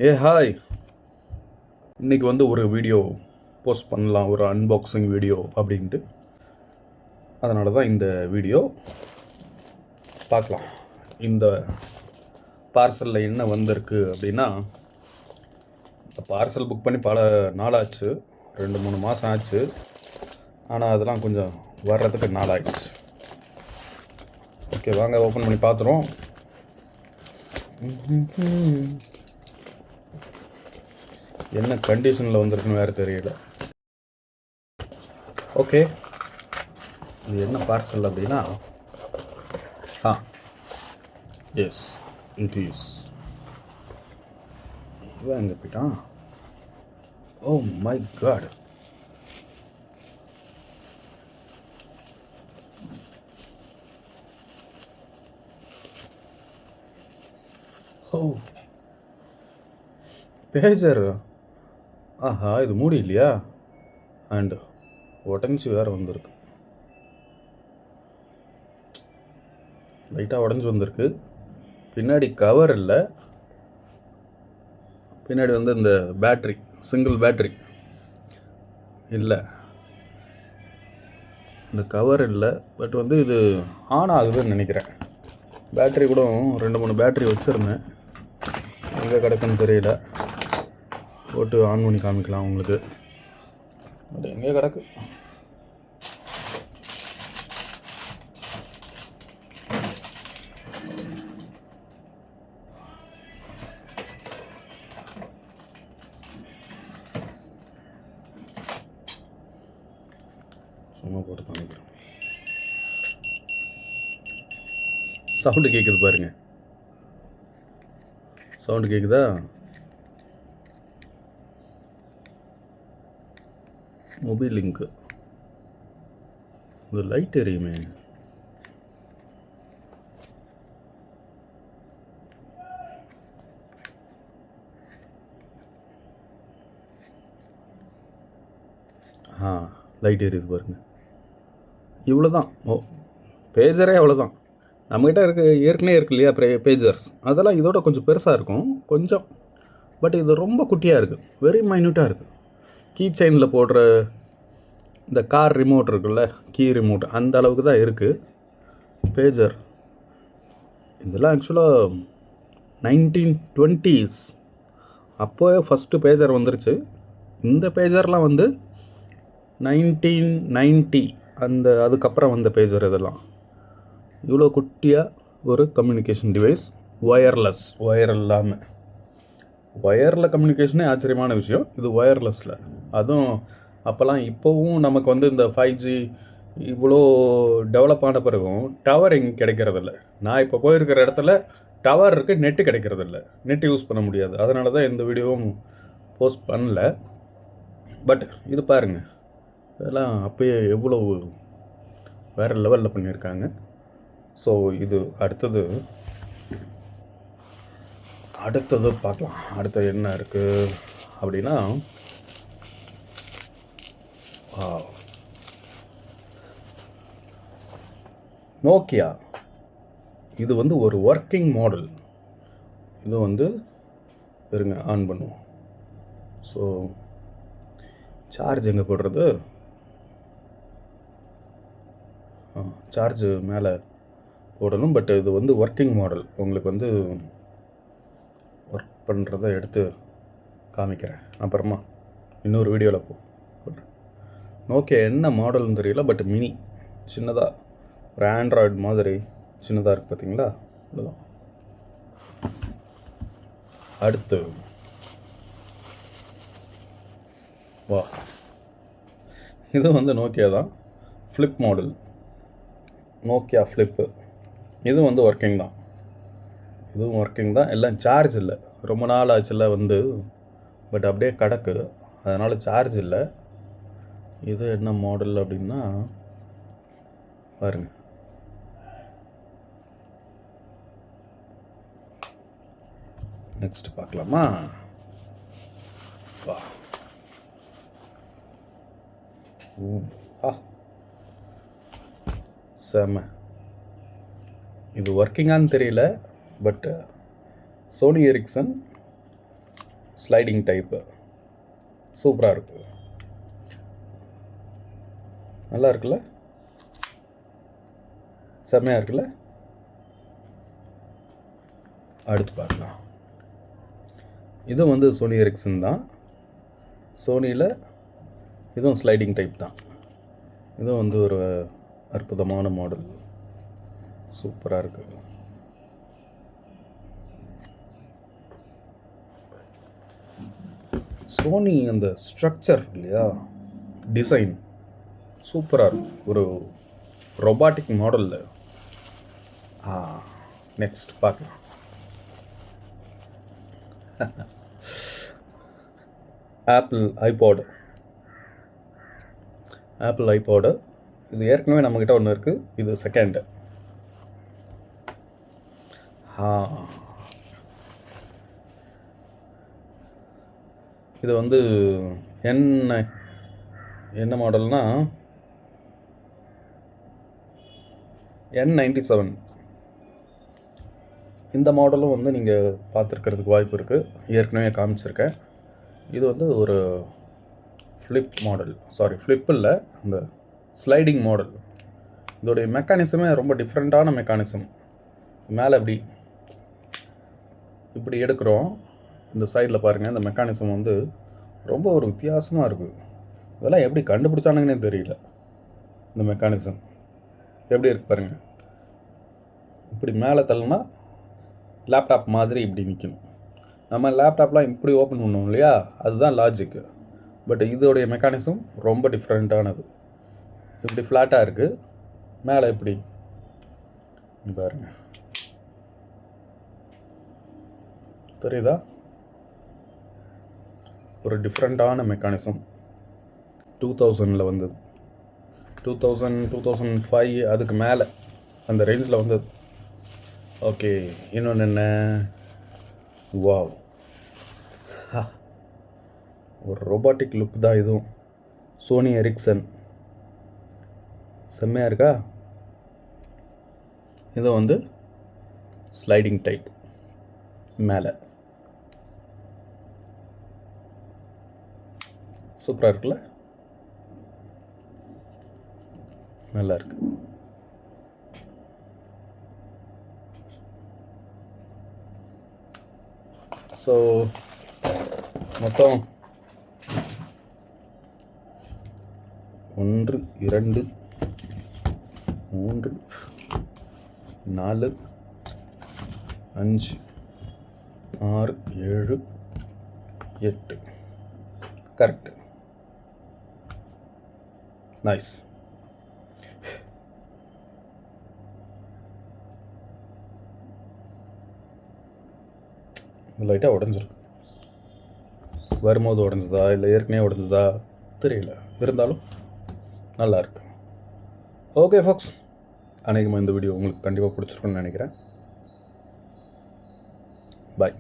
Hi. இன்றைக்கி வந்து ஒரு வீடியோ போஸ்ட் பண்ணலாம், ஒரு அன்பாக்சிங் வீடியோ அப்படின்ட்டு. அதனால தான் இந்த வீடியோ பார்க்கலாம். இந்த பார்சலில் என்ன வந்திருக்கு அப்படின்னா, பார்சல் புக் பண்ணி பல நாளாச்சு, 2-3 மாதம் ஆச்சு. ஆனால் அதெல்லாம் கொஞ்சம் வர்றதுக்கு நாளாகிடுச்சு. ஓகே, வாங்க ஓப்பன் பண்ணி பார்த்துருவோம். என்ன கண்டிஷனில் வந்திருக்குன்னு வேறு தெரியல. ஓகே, இது என்ன பார்சல் அப்படின்னா, எஸ் இட் இஸ். இவன் எங்கே போயிட்டான்? Oh my god. Oh, pager. ஆஹா, இது மூடி இல்லையா? அண்டு உடஞ்சி வேறு வந்திருக்கு. லைட்டாக உடஞ்சி வந்திருக்கு. பின்னாடி கவர் இல்லை. பின்னாடி வந்து இந்த பேட்ரி, சிங்கிள் பேட்ரி இல்லை. இந்த கவர் இல்லை. பட் வந்து இது ஆன் ஆகுதுன்னு நினைக்கிறேன். பேட்ரி கூட 2-3 பேட்ரி வச்சுருந்தேன். எங்கே கிடக்குன்னு தெரியல. போட்டு ஆன் பண்ணி காமிக்கலாம் உங்களுக்கு. பட் எங்கே கிடக்கு? சும்மா போட்டு காமிக்கிறோம். சவுண்டு கேட்குது பாருங்க. சவுண்டு கேட்குதா? Mobile link. இது லைட் எரியுமே. லைட் எரியுது பாருங்க. இவ்வளோதான். பேஜரே அவ்வளோதான். நம்மகிட்ட ஏற்கனவே இருக்கு இல்லையா பேஜர்ஸ், அதெல்லாம் இதோட கொஞ்சம் பெருசாக இருக்கும் கொஞ்சம். பட் இது ரொம்ப குட்டியாக இருக்குது, வெரி மைன்யூட்டாக இருக்குது. கீ செயினில் போடுற இந்த கார் ரிமோட் இருக்குல்ல, கீ ரிமோட், அந்த அளவுக்கு தான் இருக்குது பேஜர். இதெல்லாம் ஆக்சுவலாக 1920s அப்போவே ஃபஸ்ட்டு பேஜர் வந்துருச்சு. இந்த பேஜர்லாம் வந்து 1990 அதுக்கப்புறம் வந்த பேஜர். இதெல்லாம் இவ்வளோ குட்டியாக ஒரு கம்யூனிகேஷன் டிவைஸ், ஒயர் இல்லாமல். ஒயரில் கம்யூனிகேஷனே ஆச்சரியமான விஷயம். இது ஒயர்லெஸில், அதுவும் அப்போல்லாம். இப்போவும் நமக்கு வந்து இந்த 5G இவ்வளோ டெவலப் ஆன பிறகும் டவர் எங்கே கிடைக்கிறதில்ல. நான் இப்போ போயிருக்கிற இடத்துல டவர் இருக்குது, நெட்டு கிடைக்கிறதில்ல, நெட்டு யூஸ் பண்ண முடியாது. அதனால தான் எந்த வீடியோவும் போஸ்ட் பண்ணல. பட் இது பாருங்கள், இதெல்லாம் அப்போயே எவ்வளோ வேறு லெவலில் பண்ணியிருக்காங்க. ஸோ இது அடுத்தது பார்க்கலாம். அடுத்தது என்ன இருக்குது அப்படின்னா, நோக்கியா. இது வந்து ஒரு ஒர்க்கிங் மாடல். இது வந்து இருங்க, ஆன் பண்ணுவோம். ஸோ சார்ஜ் எங்கே போடுறது? சார்ஜ் மேலே போடணும். பட் இது வந்து ஒர்க்கிங் மாடல். உங்களுக்கு வந்து ஒர்க் பண்ணுறதை எடுத்து காமிக்கிறேன் அப்புறமா இன்னொரு வீடியோவில் போடுறேன். நோக்கியா என்ன மாடல்னு தெரியல, பட் மினி, சின்னதாக ஒரு ஆண்ட்ராய்டு மாதிரி சின்னதாக இருக்குது பார்த்தீங்களா? அதுதான். அடுத்து வா, இது வந்து நோக்கியா தான், ஃப்ளிப் மாடல். Nokia flip. இது வந்து ஒர்க்கிங் தான். இதுவும் ஒர்க்கிங் தான். எல்லாம் சார்ஜ் இல்லை. ரொம்ப நாள் ஆச்சுல வந்து, பட் அப்படியே கிடக்கு, அதனால் சார்ஜ் இல்லை. இது என்ன மாடல் அப்படின்னா பாருங்க. நெக்ஸ்ட் பார்க்கலாமா? வா, செம்ம. இது ஒர்க்கிங்கான்னு தெரியல, but Sony Ericsson sliding type, சூப்பராக இருக்குது. நல்லா இருக்குல்ல, செம்மையாக இருக்குல்ல. அடுத்து பார்க்கலாம். இது வந்து சோனி எரிக்சன் தான். சோனியில் இதுவும் ஸ்லைடிங் டைப் தான். இதுவும் வந்து ஒரு அற்புதமான மாடல், சூப்பராக இருக்குது. சோனி அந்த ஸ்ட்ரக்சர் இல்லையா, டிசைன் சூப்பராக இருக்கும். ஒரு ரொபாட்டிக் மாடலில். நெக்ஸ்ட் பார்க்கலாம். Apple iPad. இது ஏற்கனவே நம்மக்கிட்ட ஒன்று இருக்குது, இது செகண்டு. இது வந்து என்ன மாடல்னா N97. இந்த மாடலும் வந்து நீங்கள் பார்த்துருக்கிறதுக்கு வாய்ப்பு இருக்குது, ஏற்கனவே காமிச்சிருக்கேன். இது வந்து ஒரு ஃப்ளிப் இல்லை, இந்த ஸ்லைடிங் மாடல். இதோடைய மெக்கானிசமே ரொம்ப டிஃப்ரெண்ட்டான மெக்கானிசம். மேலே இப்படி எடுக்கிறோம், இந்த சைடில் பாருங்கள், இந்த மெக்கானிசம் வந்து ரொம்ப ஒரு வித்தியாசமாக இருக்குது. இதெல்லாம் எப்படி கண்டுபிடிச்சானுங்கன்னே தெரியல. இந்த மெக்கானிசம் எப்படி இருக்கு பாருங்கள். இப்படி மேலே தள்ளுனா லேப்டாப் மாதிரி இப்படி நிற்கணும். நம்ம லேப்டாப்லாம் இப்படி ஓப்பன் பண்ணுவோம் இல்லையா, அதுதான் லாஜிக்கு. பட் இதோடைய மெக்கானிசம் ரொம்ப டிஃப்ரெண்ட்டானது. இப்படி ஃப்ளாட்டாக இருக்குது, மேலே இப்படி பாருங்க, தெரியுதா? ஒரு டிஃப்ரெண்ட்டான மெக்கானிசம். 2000 வந்தது, 2005 அதுக்கு மேலே அந்த ரேஞ்சில் வந்தது. ஓகே, இன்னொன்று என்ன, வாவ், ஒரு ரொபாட்டிக் லுக் தான் இதுவும். சோனி எரிக்சன், செம்மையாக இருக்கா? இது வந்து ஸ்லைடிங் டைப், மேலே சூப்பராக இருக்குல்ல, நல்லா இருக்கு. ஸோ மொத்தம் 1 2 3 4 5 6 7 8 கரெக்ட். நைஸ். லைட்டாக உடஞ்சிருக்கு. வரும்போது உடஞ்சதா இல்லை ஏற்கனவே உடஞ்சதா தெரியல, இருந்தாலும் நல்லாயிருக்கு. ஓகே ஃபாக்ஸ், அநேகமாக இந்த வீடியோ உங்களுக்கு கண்டிப்பாக பிடிச்சிருக்குன்னு நினைக்கிறேன். பாய்.